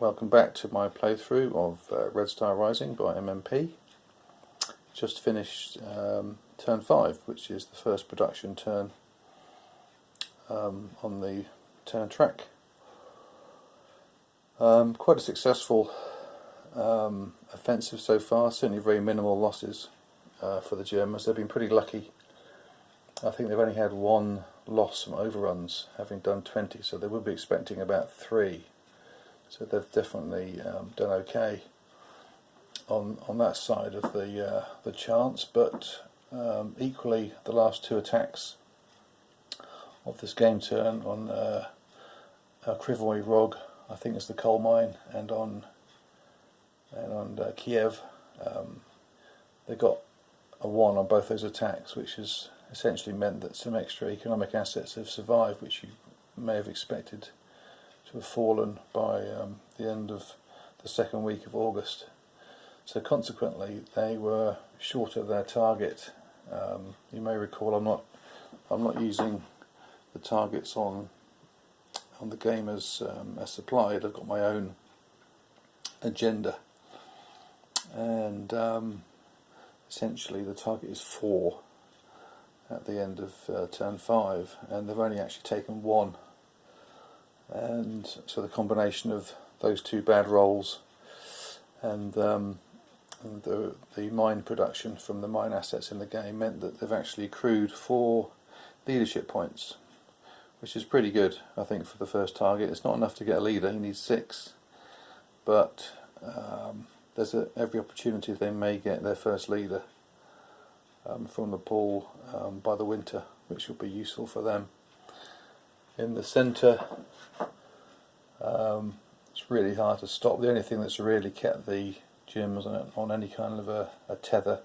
Welcome back to my playthrough of Red Star Rising by MMP. Just finished turn 5, which is the first production turn on the turn track. Quite a successful offensive so far, certainly very minimal losses for the Germans. They've been pretty lucky. I think they've only had one loss from overruns, having done 20, so they would be expecting about 3. So they've definitely done okay on that side of the chance, but equally the last 2 attacks of this game turn on Krivoy Rog, I think it's the coal mine, and on Kiev, they got a 1 on both those attacks, which has essentially meant that some extra economic assets have survived, which you may have expected to have fallen by the end of the second week of August. So consequently they were short of their target. You may recall I'm not using the targets on the game as supplied. I've got my own agenda, and essentially the target is 4 at the end of turn 5, and they've only actually taken 1. And so the combination of those 2 bad rolls and the mine production from the mine assets in the game meant that they've actually accrued 4 leadership points, which is pretty good, I think, for the first target. It's not enough to get a leader, you need 6, but there's every opportunity they may get their first leader from the pool by the winter, which will be useful for them. In the centre, it's really hard to stop. The only thing that's really kept the Germans on any kind of a tether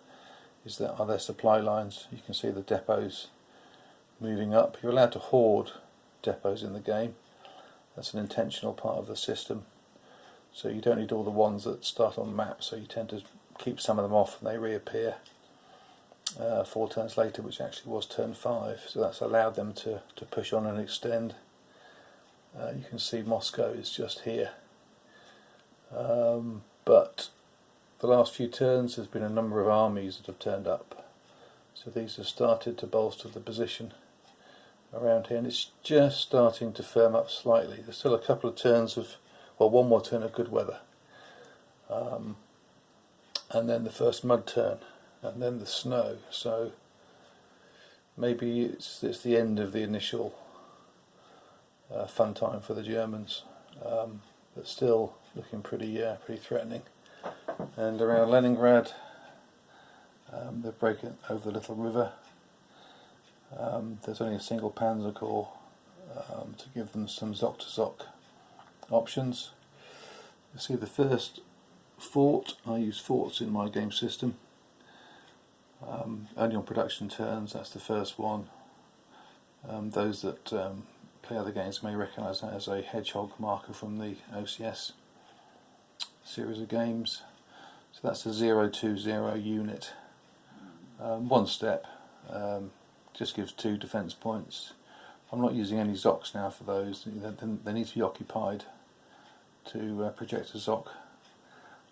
are their supply lines. You can see the depots moving up. You're allowed to hoard depots in the game. That's an intentional part of the system. So you don't need all the ones that start on maps, so you tend to keep some of them off and they reappear 4 turns later, which actually was turn 5. So that's allowed them to push on and extend. You can see Moscow is just here, but the last few turns there's been a number of armies that have turned up, so these have started to bolster the position around here, and it's just starting to firm up slightly. There's still a couple of turns of, well, one more turn of good weather, and then the first mud turn, and then the snow, so maybe it's the end of the initial fun time for the Germans, but still looking pretty threatening. And around Leningrad, they're breaking over the little river. There's only a single Panzer Corps to give them some Zoc to Zoc options. You see the first fort. I use forts in my game system. Only on production turns. That's the first one. Those that play other games may recognise that as a hedgehog marker from the OCS series of games. So that's a 020 unit. 1 step, just gives 2 defence points. I'm not using any Zocs now for those. They need to be occupied to project a Zoc.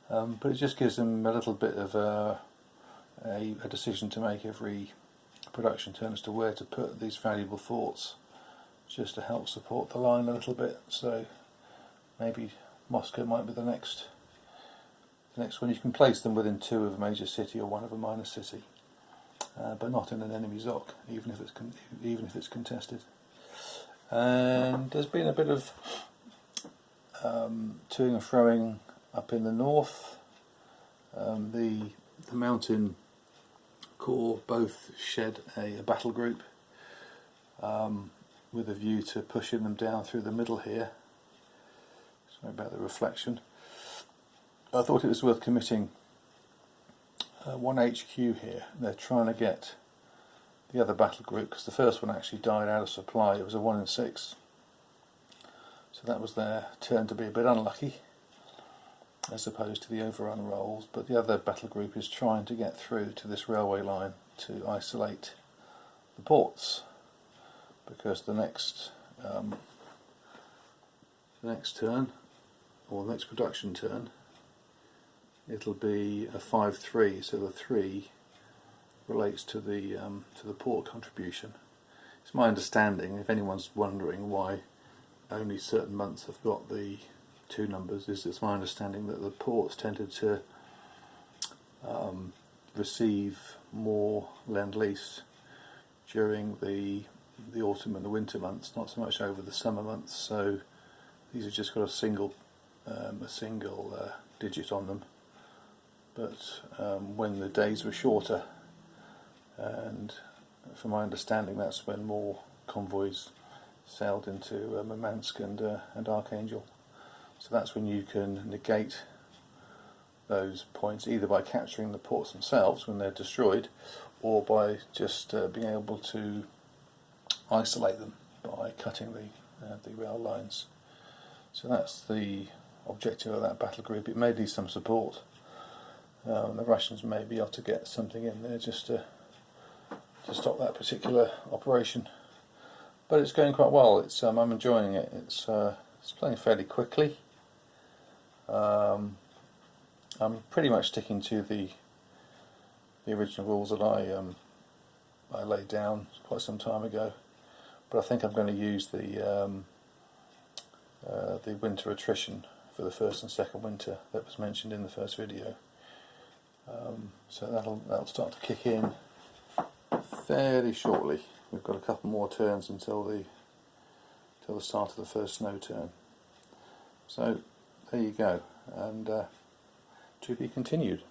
But it just gives them a little bit of a decision to make every production turn as to where to put these valuable forts, just to help support the line a little bit. So maybe Moscow might be the next one. You can place them within 2 of a major city or 1 of a minor city, but not in an enemy Zoc, even if it's contested. And there's been a bit of toing and froing up in the north. The mountain corps both shed a battle group with a view to pushing them down through the middle here. Sorry about the reflection. I thought it was worth committing 1 HQ here. They're trying to get the other battle group, because the first one actually died out of supply. It was a 1 in 6. So that was their turn to be a bit unlucky, as opposed to the overrun rolls. But the other battle group is trying to get through to this railway line to isolate the ports, because the next turn or the next production turn, it'll be a 5-3, so the 3 relates to the port contribution. It's my understanding, if anyone's wondering why only certain months have got the 2 numbers, it's my understanding that the ports tended to receive more Lend-Lease during the autumn and the winter months, not so much over the summer months. So these have just got a single digit on them. But when the days were shorter, and from my understanding, that's when more convoys sailed into Murmansk and Archangel. So that's when you can negate those points, either by capturing the ports themselves when they're destroyed, or by just being able to isolate them by cutting the rail lines. So that's the objective of that battle group. It may need some support. The Russians may be able to get something in there just to stop that particular operation. But it's going quite well. It's I'm enjoying it. It's playing fairly quickly. I'm pretty much sticking to the original rules that I laid down quite some time ago. But I think I'm going to use the winter attrition for the first and second winter that was mentioned in the first video. So that'll start to kick in fairly shortly. We've got a couple more turns until the start of the first snow turn. So there you go, and to be continued.